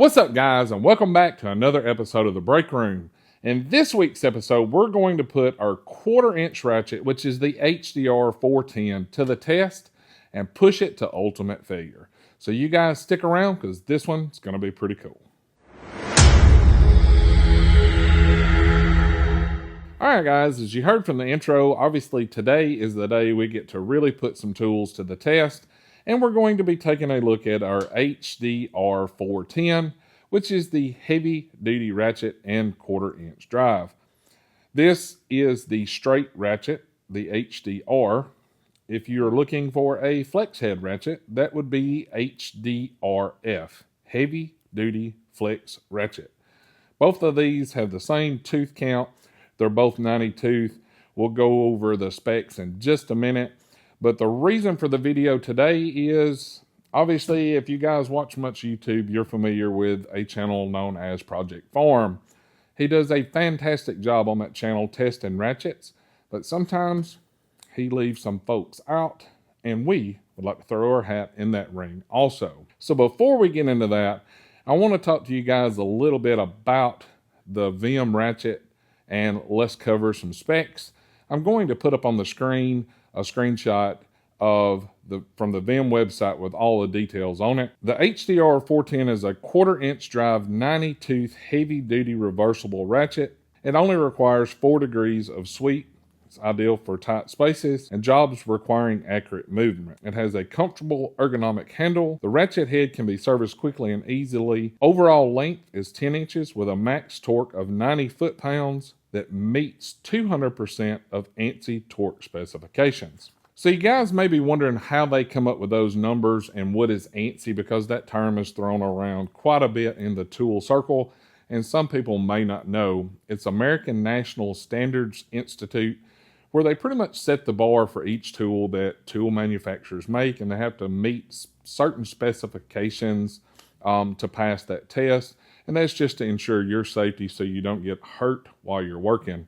What's up, guys, and welcome back to another episode of The Break Room. In this week's episode, we're going to put our 1/4-inch ratchet, which is the HDR410, to the test and push it to ultimate failure. So you guys stick around because this one's going to be pretty cool. Alright guys, as you heard from the intro, obviously today is the day we get to really put some tools to the test, and we're going to be taking a look at our HDR410, which is the heavy duty ratchet and 1/4-inch drive. This is the straight ratchet, the HDR. If you're looking for a flex head ratchet, that would be HDRF, heavy duty flex ratchet. Both of these have the same tooth count. They're both 90 tooth. We'll go over the specs in just a minute. But the reason for the video today is, obviously, if you guys watch much YouTube, you're familiar with a channel known as Project Farm. He does a fantastic job on that channel testing ratchets, but sometimes he leaves some folks out, and we would like to throw our hat in that ring also. So before we get into that, I want to talk to you guys a little bit about the VIM ratchet, and let's cover some specs. I'm going to put up on the screen a screenshot from the VIM website with all the details on it. The HDR410 is a 1/4-inch drive, 90 tooth, heavy duty reversible ratchet. It only requires 4 degrees of sweep. It's ideal for tight spaces and jobs requiring accurate movement. It has a comfortable ergonomic handle. The ratchet head can be serviced quickly and easily. Overall length is 10 inches with a max torque of 90 foot-pounds that meets 200% of ANSY torque specifications. So you guys may be wondering how they come up with those numbers and what is ANSY, because that term is thrown around quite a bit in the tool circle, and some people may not know. It's American National Standards Institute, where they pretty much set the bar for each tool that tool manufacturers make, and they have to meet certain specifications to pass that test. And that's just to ensure your safety so you don't get hurt while you're working.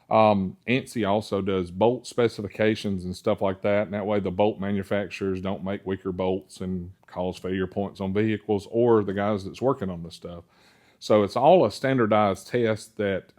ANSY also does bolt specifications and stuff like that, and that way the bolt manufacturers don't make weaker bolts and cause failure points on vehicles or the guys that's working on this stuff. So it's all a standardized test that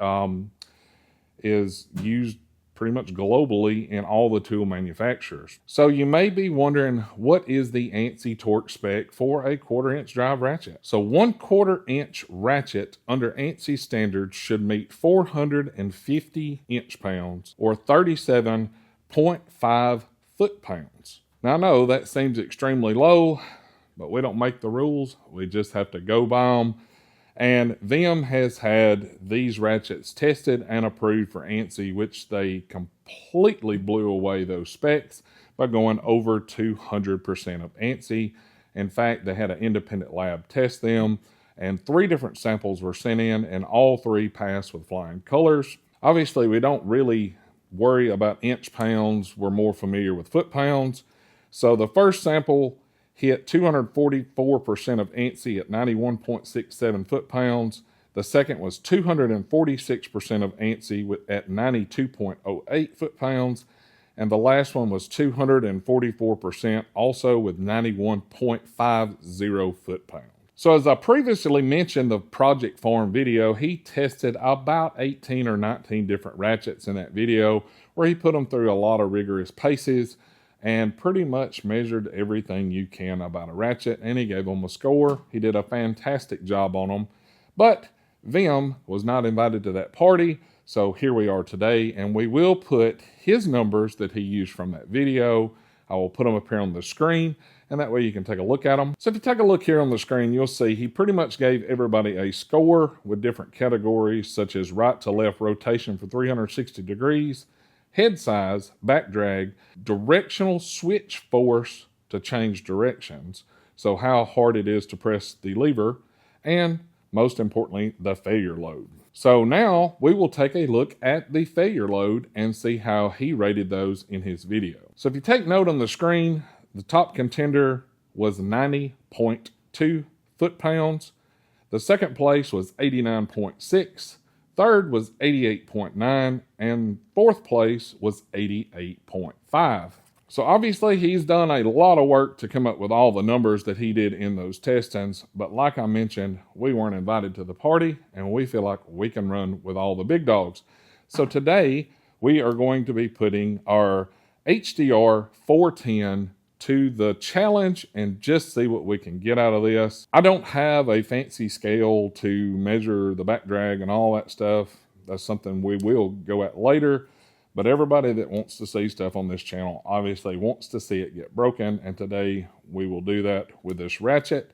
is used pretty much globally in all the tool manufacturers. So you may be wondering, what is the ANSY torque spec for a 1/4-inch drive ratchet? So 1/4-inch ratchet under ANSY standards should meet 450 inch-pounds or 37.5 foot-pounds. Now I know that seems extremely low, but we don't make the rules. We just have to go by them. And VIM has had these ratchets tested and approved for ANSY, which they completely blew away those specs by going over 200% of ANSY. In fact, they had an independent lab test them, and 3 different samples were sent in, and all 3 passed with flying colors. Obviously, we don't really worry about inch-pounds. We're more familiar with foot-pounds. So the first sample hit 244% of ANSY at 91.67 foot-pounds. The second was 246% of ANSY at 92.08 foot-pounds. And the last one was 244% also with 91.50 foot-pounds. So as I previously mentioned, the Project Farm video, he tested about 18 or 19 different ratchets in that video, where he put them through a lot of rigorous paces and pretty much measured everything you can about a ratchet, and he gave them a score. He did a fantastic job on them, but VIM was not invited to that party, so here we are today, and we will put his numbers that he used from that video. I will put them up here on the screen, and that way you can take a look at them. So if you take a look here on the screen, you'll see he pretty much gave everybody a score with different categories, such as right to left rotation for 360 degrees, head size, back drag, directional switch force to change directions, so how hard it is to press the lever, and most importantly, the failure load. So now we will take a look at the failure load and see how he rated those in his video. So if you take note on the screen, the top contender was 90.2 foot-pounds. The second place was 89.6. Third was 88.9, and fourth place was 88.5. So obviously he's done a lot of work to come up with all the numbers that he did in those testings, but like I mentioned, we weren't invited to the party and we feel like we can run with all the big dogs. So today we are going to be putting our HDR410 to the challenge and just see what we can get out of this. I don't have a fancy scale to measure the back drag and all that stuff. That's something we will go at later. But everybody that wants to see stuff on this channel obviously wants to see it get broken, and today we will do that with this Ratchet.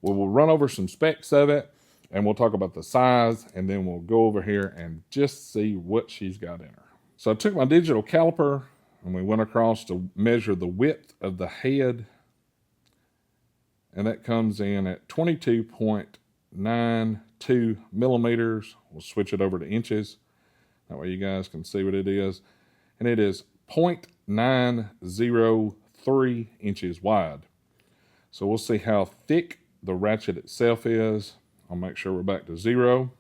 We will run over some specs of it, and we'll talk about the size, and then we'll go over here and just see what she's got in her. So I took my digital caliper, and we went across to measure the width of the head, and that comes in at 22.92 millimeters. We'll switch it over to inches. That way you guys can see what it is. And it is 0.903 inches wide. So we'll see how thick the Ratchet itself is. I'll make sure we're back to 0.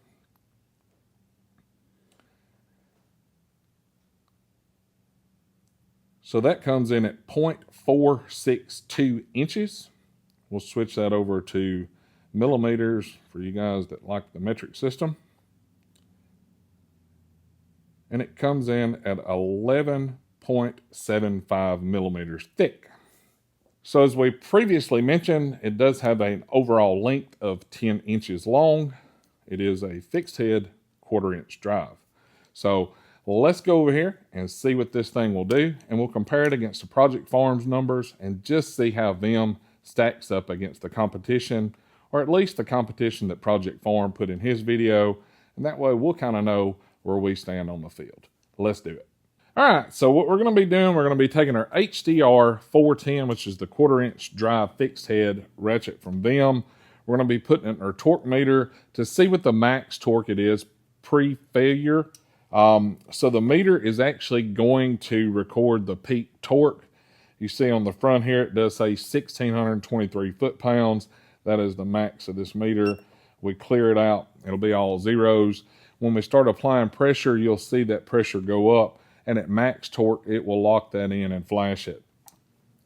So that comes in at 0.462 inches. We'll switch that over to millimeters for you guys that like the metric system. And it comes in at 11.75 millimeters thick. So as we previously mentioned, it does have an overall length of 10 inches long. It is a fixed head 1/4 inch drive. So let's go over here and see what this thing will do, and we'll compare it against the Project Farms numbers and just see how VIM stacks up against the competition, or at least the competition that Project Farm put in his video, and that way we'll kind of know where we stand on the field. Let's do it. All right, so what we're going to be doing, we're going to be taking our HDR410, which is the 1/4 inch drive fixed head Ratchet from VIM. We're going to be putting it in our torque meter to see what the max torque it is pre-failure. So the meter is actually going to record the peak torque. You see on the front here, it does say 1,623 foot-pounds. That is the max of this meter. We clear it out, it'll be all zeros. When we start applying pressure, you'll see that pressure go up, and at max torque, it will lock that in and flash it.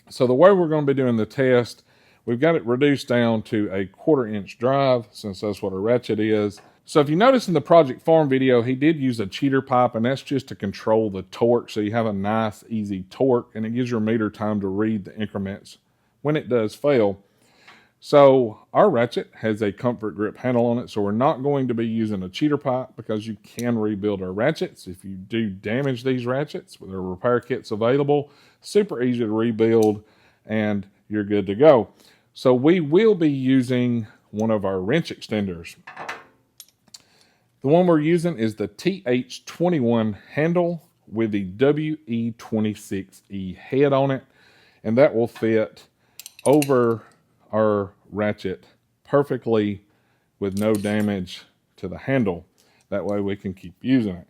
So the way we're going to be doing the test, we've got it reduced down to a 1/4 inch drive, since that's what a Ratchet is. So if you notice in the Project Farm video, he did use a cheater pipe, and that's just to control the torque, so you have a nice, easy torque, and it gives your meter time to read the increments when it does fail. So our Ratchet has a comfort grip handle on it, so we're not going to be using a cheater pipe because you can rebuild our Ratchets. If you do damage these Ratchets, there are repair kits available, super easy to rebuild, and you're good to go. So we will be using one of our wrench extenders. The one we're using is the TH21 handle with the WE26E head on it, and that will fit over our Ratchet perfectly with no damage to the handle. That way we can keep using it.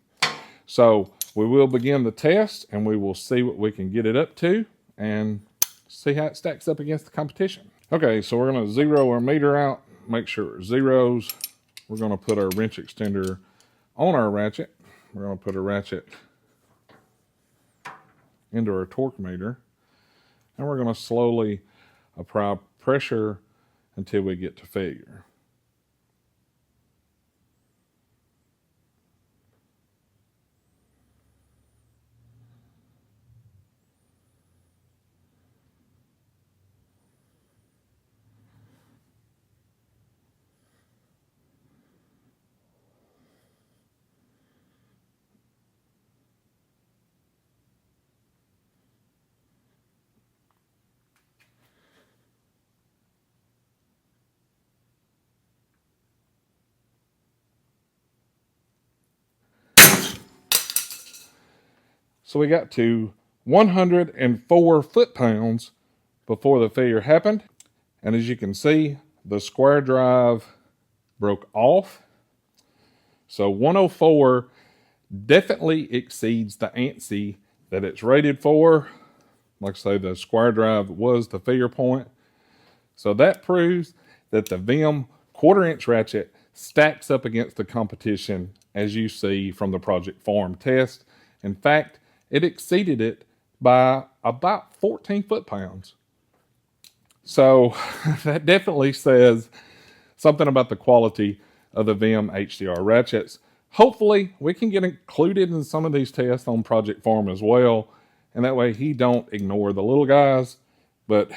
So we will begin the test, and we will see what we can get it up to and see how it stacks up against the competition. Okay, so we're going to zero our meter out, make sure it zeros. We're going to put our wrench extender on our Ratchet. We're going to put a Ratchet into our torque meter, and we're going to slowly apply pressure until we get to failure. So we got to 104 foot-pounds before the failure happened. And as you can see, the square drive broke off. So 104 definitely exceeds the ANSY that it's rated for. Like I say, the square drive was the failure point. So that proves that the VIM 1/4 inch Ratchet stacks up against the competition, as you see from the Project Farm test. In fact, it exceeded it by about 14 foot-pounds. So that definitely says something about the quality of the VIM HDR ratchets. Hopefully we can get included in some of these tests on Project Farm as well, and that way he don't ignore the little guys. But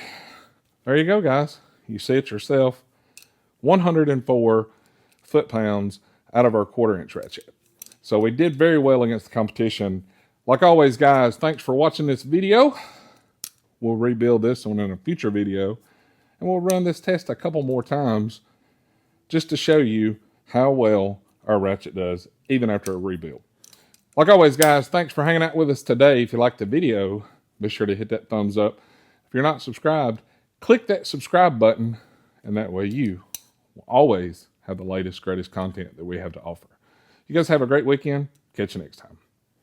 there you go, guys. You see it yourself. 104 foot-pounds out of our 1/4-inch ratchet. So we did very well against the competition. Like always, guys, thanks for watching this video. We'll rebuild this one in a future video, and we'll run this test a couple more times just to show you how well our ratchet does even after a rebuild. Like always, guys, thanks for hanging out with us today. If you liked the video, be sure to hit that thumbs up. If you're not subscribed, click that subscribe button, and that way you will always have the latest, greatest content that we have to offer. You guys have a great weekend. Catch you next time.